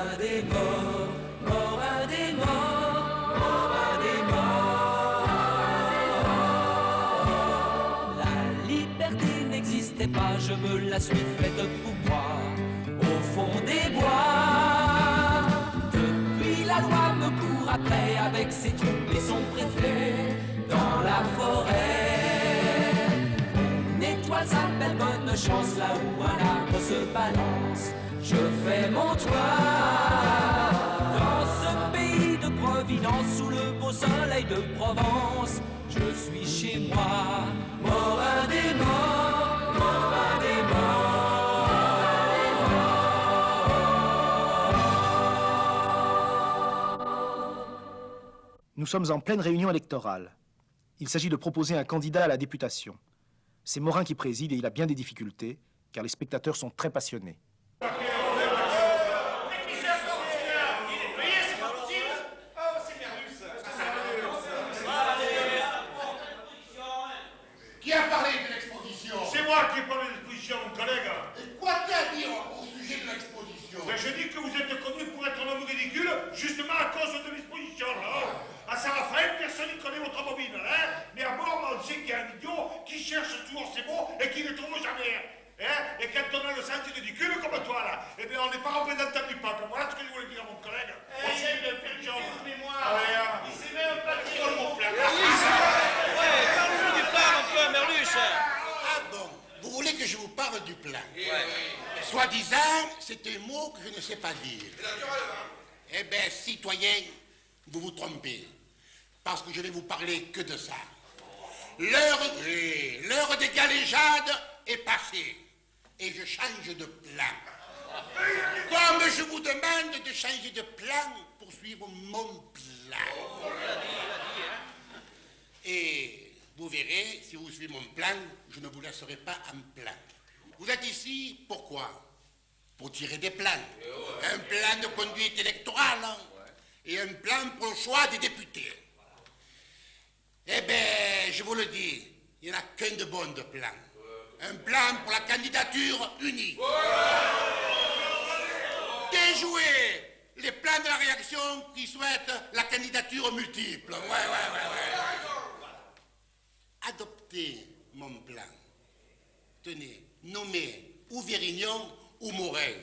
Morin des morts, Morin des morts, Morin des morts. La liberté n'existait pas, je me la suis faite pour moi, au fond des bois. Depuis la loi me court après avec ses troupes et son préfet dans la forêt. Une étoile s'appelle bonne chance, là où un arbre se balance, je fais mon toit. Dans ce pays de Providence, sous le beau soleil de Provence, je suis chez moi. Morin des morts, Morin des morts. Nous sommes en pleine réunion électorale. Il s'agit de proposer un candidat à la députation. C'est Morin qui préside et il a bien des difficultés, car les spectateurs sont très passionnés. Qui a parlé de l'exposition? C'est moi qui ai parlé de l'exposition, mon collègue. Et quoi t'as dit au sujet de l'exposition? Ben, je dis que vous êtes connu pour être un homme ridicule, justement à cause de l'exposition, là. À Saint-Raphaël, personne ne connaît votre bobine, hein. Mais à bord, on sait qu'il y a un idiot qui cherche toujours ses mots et qui ne les trouve jamais. Hein? Et quand on a le sens ridicule comme toi, là, eh bien, on n'est pas représentant du peuple. Voilà ce que je voulais dire à mon collègue. Il y a une petite mémoire. Il sait même pas dire le mot plein. Parle-nous du plan un peu, Merluche. Ah bon, vous voulez que je vous parle du plan? Soi-disant, c'est un mot que je ne sais pas dire. Eh bien, citoyens, vous vous trompez. Parce que je vais vous parler que de ça. L'heure des galéjades est passée. Et je change de plan. Comme je vous demande de changer de plan pour suivre mon plan. Et vous verrez, si vous suivez mon plan, je ne vous laisserai pas en plan. Vous êtes ici, pourquoi? Pour tirer des plans. Un plan de conduite électorale, hein, et un plan pour le choix des députés. Eh bien, je vous le dis, il n'y en a qu'un de bon de plan. Un plan pour la candidature unique. Déjouer les plans de la réaction qui souhaitent la candidature multiple. Ouais. Adoptez mon plan. Tenez, nommez ou Vérignon ou Morin.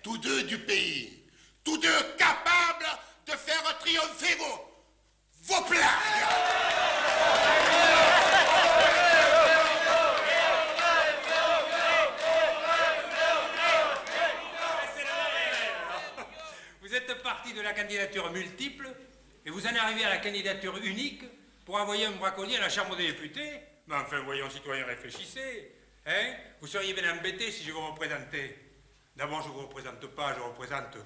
Tous deux du pays. Tous deux capables de faire triompher vos plans. Vous êtes parti de la candidature multiple et vous en arrivez à la candidature unique pour envoyer un braconnier à la Chambre des députés. Mais enfin, voyons, citoyens, réfléchissez. Hein? Vous seriez bien embêtés si je vous représentais. D'abord, je ne vous représente pas, je représente,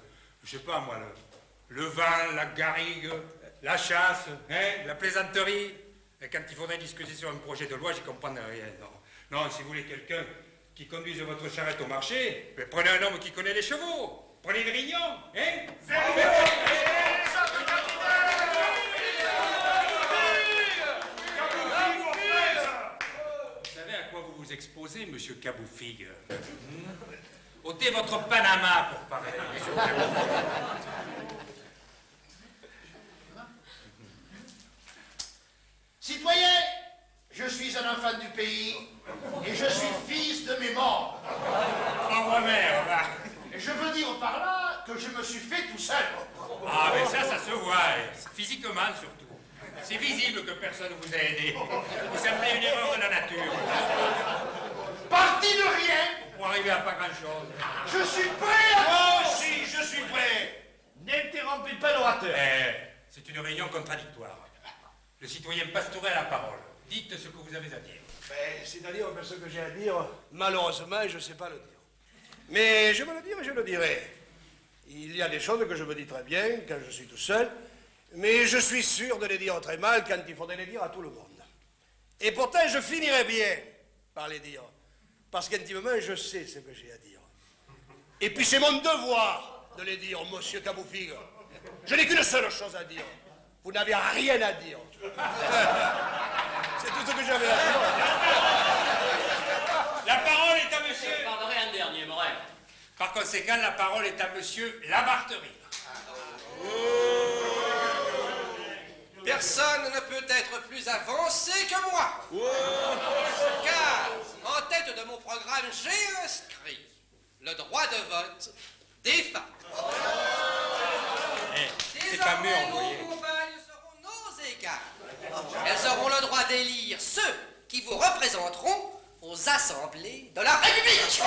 je sais pas moi, le vent, la garrigue, la chasse, hein, la plaisanterie. Et quand il faudrait discuter sur un projet de loi, j'y comprends rien. Non, si vous voulez quelqu'un qui conduise votre charrette au marché, mais prenez un homme qui connaît les chevaux. Prenez Vérignon, hein? Vous savez à quoi vous vous exposez, monsieur Caboufigue? Ôtez votre Panama pour parler, monsieur Caboufigue. Citoyens, je suis un enfant du pays et je suis fils de mes morts. Pauvre mère, va. Et je veux dire par là que je me suis fait tout seul. Ah, mais ça se voit, physiquement surtout. C'est visible que personne ne vous a aidé. Vous semblez une erreur de la nature. Parti de rien. Pour arriver à pas grand-chose. Je suis prêt à... Moi aussi, je suis prêt. N'interrompez pas l'orateur. C'est une réunion contradictoire. Le citoyen Pastoret a la parole. Dites ce que vous avez à dire. C'est-à-dire que ce que j'ai à dire, malheureusement, je ne sais pas le dire. Mais je veux le dire et je le dirai. Il y a des choses que je me dis très bien quand je suis tout seul, mais je suis sûr de les dire très mal quand il faudrait les dire à tout le monde. Et pourtant, je finirai bien par les dire, parce qu'intimement, je sais ce que j'ai à dire. Et puis c'est mon devoir de les dire, monsieur Caboufigue. Je n'ai qu'une seule chose à dire. Vous n'avez rien à dire. C'est tout ce que j'avais à dire. La parole est à monsieur... Je parlerai un dernier, Morin. Par conséquent, la parole est à monsieur Labartherie. Personne ne peut être plus avancé que moi. Car, en tête de mon programme, j'ai inscrit le droit de vote des femmes. C'est pas mieux, Désormais, vous voyez. nos compagnes seront nos égales. Elles auront le droit d'élire ceux qui vous représenteront aux assemblées de la République.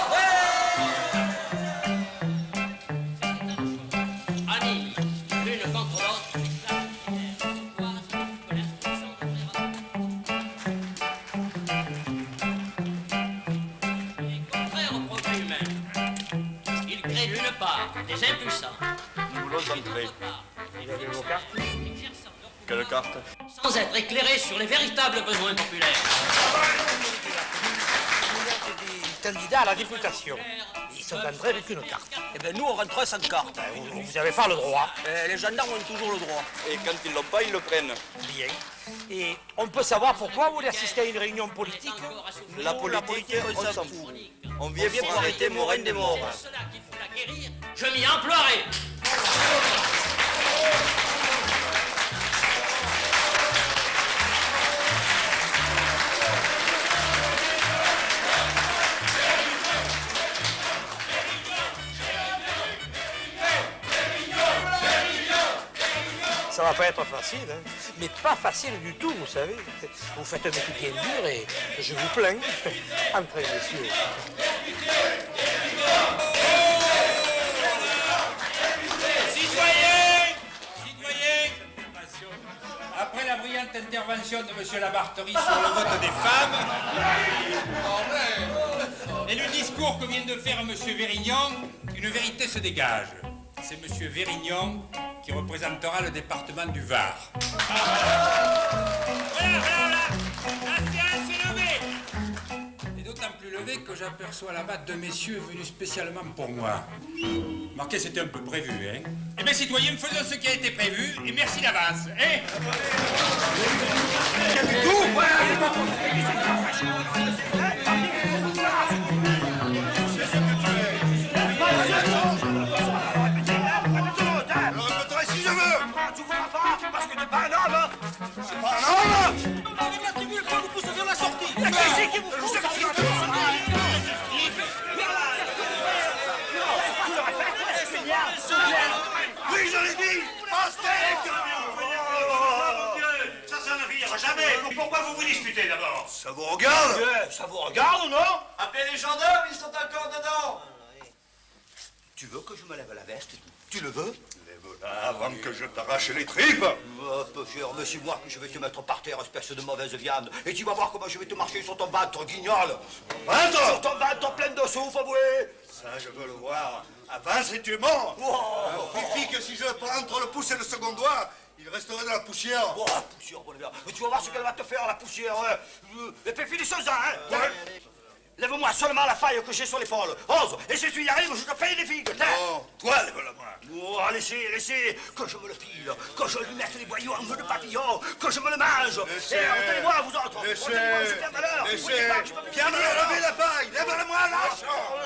Amis, l'une contre l'autre, il est contraire au progrès humain. Il crée d'une part des impuissants. Nous voulons entrer. Vous avez vos cartes? Quelle carte? Sans être éclairés sur les véritables besoins populaires. Des candidats à la députation. Ils sont entrés avec une carte. Eh bien, nous, on rentre sans carte. Vous n'avez pas le droit. Les gendarmes ont toujours le droit. Et quand ils l'ont pas, ils le prennent. Bien. Et on peut savoir pourquoi vous voulez assister à une réunion politique? La politique, on s'en fout. On vient pour arrêter Morin des morts. Cela qu'il faut l'acquérir, je m'y emploierai. Ça va pas être facile, hein. Mais pas facile du tout, vous savez. Vous faites un métier bien dur et je vous plains. Entrez, messieurs. Citoyens! Après la brillante intervention de monsieur Labartherie sur le vote des femmes, et le discours que vient de faire monsieur Vérignon, une vérité se dégage. C'est monsieur Vérignon qui représentera le département du Var. Voilà, la séance est levée. Et d'autant plus levée que j'aperçois là-bas deux messieurs venus spécialement pour moi. Marquez, c'était un peu prévu, hein. Eh bien, citoyens, faisons ce qui a été prévu, et merci d'avance, hein. Tu vois pas, parce que t'es pas un homme, hein. C'est pas un homme. Avec la tribune, quand vous poussez vers la sortie. Mais Qui qui vous pousse vers la sortie? Oui, je l'ai dit. Un steak. Ça ne finira jamais. Pourquoi vous vous disputez d'abord? Ça vous regarde? Ça vous regarde ou non? Appelez les gendarmes, ils sont encore dedans. Tu veux que je me lève la veste? Tu le veux? Lève-la avant que je t'arrache les tripes. Oh, peu cher, mais c'est moi que je vais te mettre par terre, espèce de mauvaise viande. Et tu vas voir comment je vais te marcher sur ton ventre, guignol. Sur ton ventre plein de souffle, oui. Ça, je veux le voir. Avance et tu es mort. Oh, Suffit que si je prends entre le pouce et le second doigt, il resterait dans la poussière. oh, la poussière, bonne mère. Mais tu vas voir ce qu'elle va te faire, la poussière. Hein. Et puis finissons-en, hein. Lève-moi seulement la faille que j'ai sur l'épaule. Ose, et si tu y arrives, je te paye des figues. Non, toi, lève-la-moi. Oh, laissez, que je me le pile, que je lui mette les boyaux en feu de papillon, que je me le mange. Laissez. Et retenez-moi, vous autres. Laissez. Retenez-moi, je perds valeur. Vous voyez pas que je peux me Viens me finir, lever la paille. Lève-la-moi, lâche.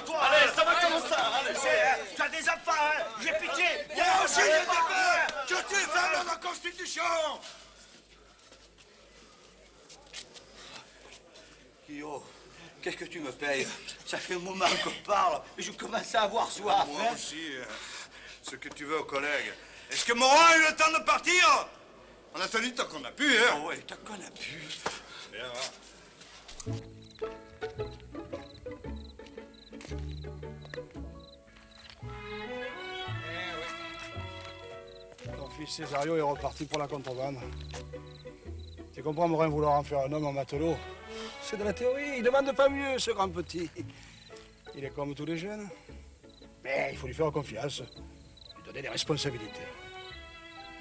toi, allez, ça va comme ça. Allez, tu as des enfants, hein. J'ai pitié. Moi aussi, j'ai des peur. Que tu fermes la Constitution. Guillaume, qu'est-ce que tu me payes? Ça fait un moment qu'on parle et je commence à avoir soif. Moi Hein. aussi, ce que tu veux, collègue. Est-ce que Morin a eu le temps de partir? On a tenu tant qu'on a pu, hein? Oh, ouais, tant qu'on a pu. Bien, hein. Ton fils Césario est reparti pour la contrebande. Tu comprends, Morin, vouloir en faire un homme en matelot? C'est de la théorie, il demande pas mieux, ce grand petit. Il est comme tous les jeunes. Mais il faut lui faire confiance, lui donner des responsabilités.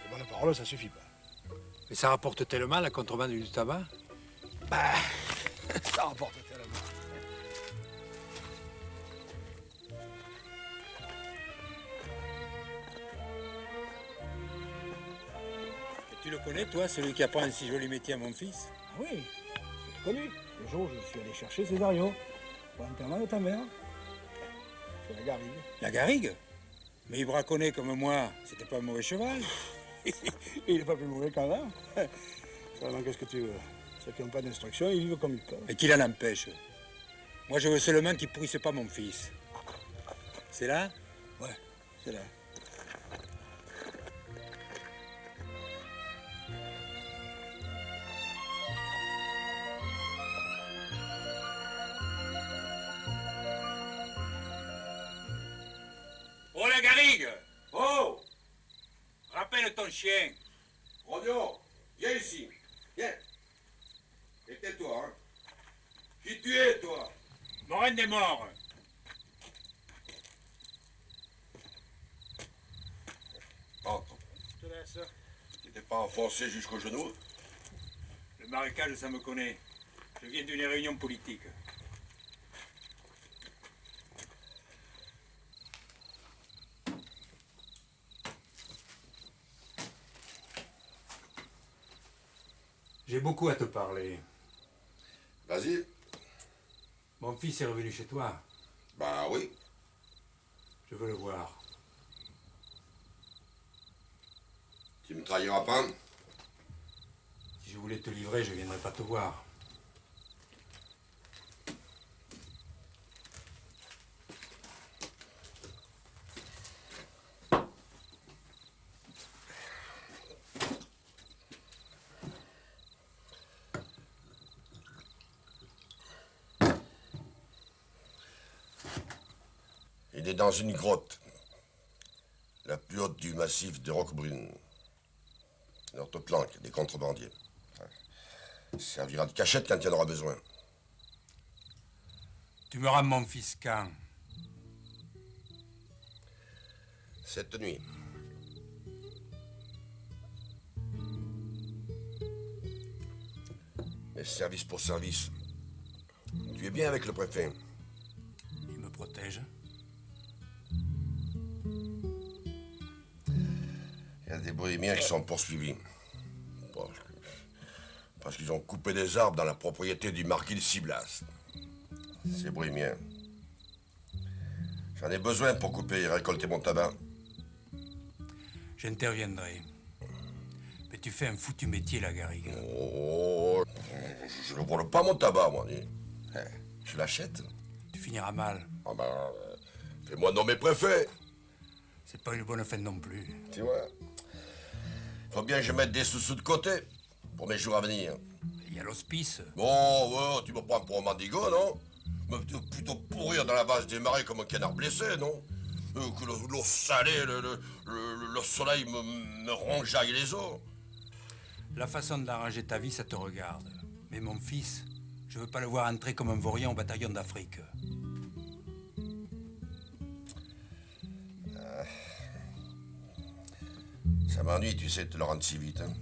Les bonnes paroles, ça suffit pas. Mais ça rapporte tellement la contrebande du tabac? Bah, ça rapporte tellement. Tu le connais, toi, celui qui apprend un si joli métier à mon fils? Ah oui, je l'ai connu. Le jour où je suis allé chercher Césario pour l'enterrement de ta mère. Je l'ai garrigue. La garrigue? Mais il braconnait comme moi, c'était pas un mauvais cheval. Il n'est pas plus mauvais qu'un là. Seulement, qu'est-ce que tu veux? Ceux qui n'ont pas d'instruction, ils vivent comme ils peuvent. Et qu'il en empêche. Moi, je veux seulement qu'il pourrisse pas mon fils. C'est là? Ouais, c'est là. Oh, la garrigue! Oh! Rappelle ton chien. Rognon, viens ici. Viens. Et tais-toi, hein. Qui tu es, toi? Morin des morts. Entre. Je te laisse. Tu t'es pas enfoncé jusqu'au genou? Le marécage, ça me connaît. Je viens d'une réunion politique. J'ai beaucoup à te parler. Vas-y. Mon fils est revenu chez toi. Bah oui. Je veux le voir. Tu me trahiras pas? Si je voulais te livrer, je viendrais pas te voir. Il est dans une grotte, la plus haute du massif de Roquebrune. Notre planque, des contrebandiers. Il servira de cachette quand il y en aura besoin. Tu me rends mon fils quand? Cette nuit. Mais service pour service. Tu es bien avec le préfet. Il me protège. Il y a des bohémiens qui sont poursuivis. Parce qu'ils ont coupé des arbres dans la propriété du marquis de Ciblas. Ces bohémiens. J'en ai besoin pour couper et récolter mon tabac. J'interviendrai. Mais tu fais un foutu métier, la garrigue. Oh, je ne vole pas mon tabac, moi. Je l'achète. Tu finiras mal. Ah ben, fais-moi nommer préfet. C'est pas une bonne fin non plus. Tu vois. Faut bien que je mette des sous-sous de côté pour mes jours à venir. Il y a l'hospice. Bon, ouais, tu me prends pour un mendigo, non? Mais plutôt pourrir dans la base des marais comme un canard blessé, non? Que l'eau salée, le soleil me rongeaille les os. La façon d'arranger ta vie, ça te regarde. Mais mon fils, je veux pas le voir entrer comme un vaurien au bataillon d'Afrique. Ça m'ennuie, tu sais, de te le rendre si vite. Hein.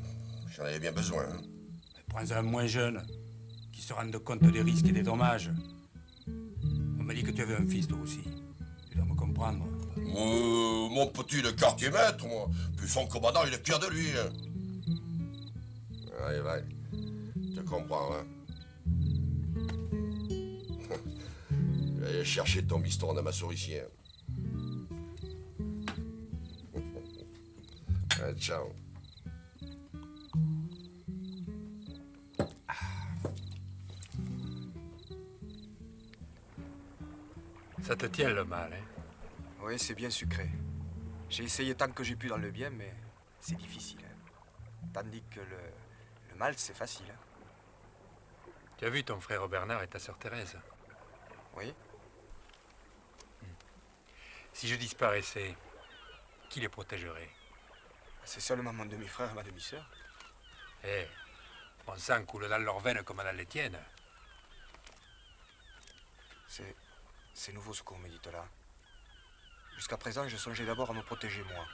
J'en avais bien besoin. Hein. Prends un moins jeune, qui se rende compte des risques et des dommages. On m'a dit que tu avais un fils, toi aussi. Tu dois me comprendre. Mon petit, le quartier maître, moi. Puis son commandant, il est fier de lui. Hein. Allez, va. Je te comprends, hein. Je vais aller chercher ton biston dans ma souricière. Allez, ciao. Ça te tient le mal, hein? Oui, c'est bien sucré. J'ai essayé tant que j'ai pu dans le bien, mais c'est difficile. Hein. Tandis que le mal, c'est facile. Hein. Tu as vu ton frère Bernard et ta sœur Thérèse? Oui. Si je disparaissais, qui les protégerait? C'est seulement mon demi-frère et ma demi-sœur. Eh, mon sang coule dans leurs veines comme dans les tiennes. C'est nouveau ce qu'on me dit là. Jusqu'à présent, je songeais d'abord à me protéger moi.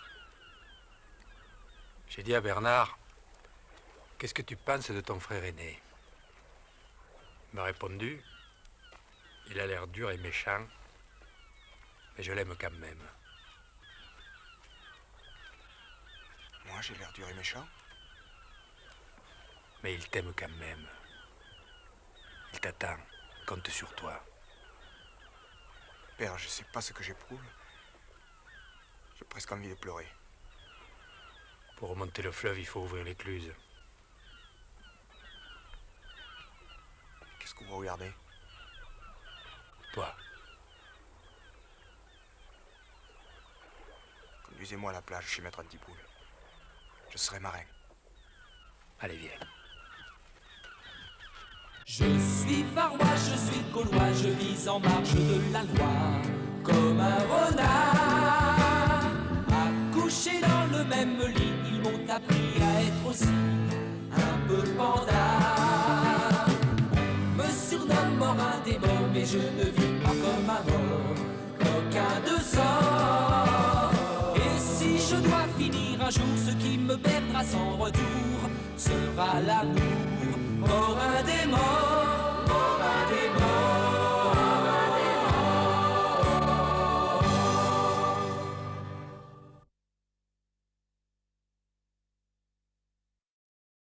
J'ai dit à Bernard, qu'est-ce que tu penses de ton frère aîné? Il m'a répondu, il a l'air dur et méchant, mais je l'aime quand même. Moi, j'ai l'air dur et méchant? Mais il t'aime quand même. Il t'attend, compte sur toi. Père, je sais pas ce que j'éprouve. J'ai presque envie de pleurer. Pour remonter le fleuve, il faut ouvrir l'écluse. Qu'est-ce que vous regardez? Toi. Conduisez-moi à la plage chez Maître Antipoule. Je serai marin. Allez, viens. Je suis varois, je suis gaulois, je vis en marge de la loi, comme un renard. Accouché dans le même lit, ils m'ont appris à être aussi un peu panda. On me surnomme morin des morts, mais je ne vis pas comme un mort, qu'aucun de sort. Et si je dois finir un jour, ce qui me perdra sans retour sera l'amour. Morin des morts,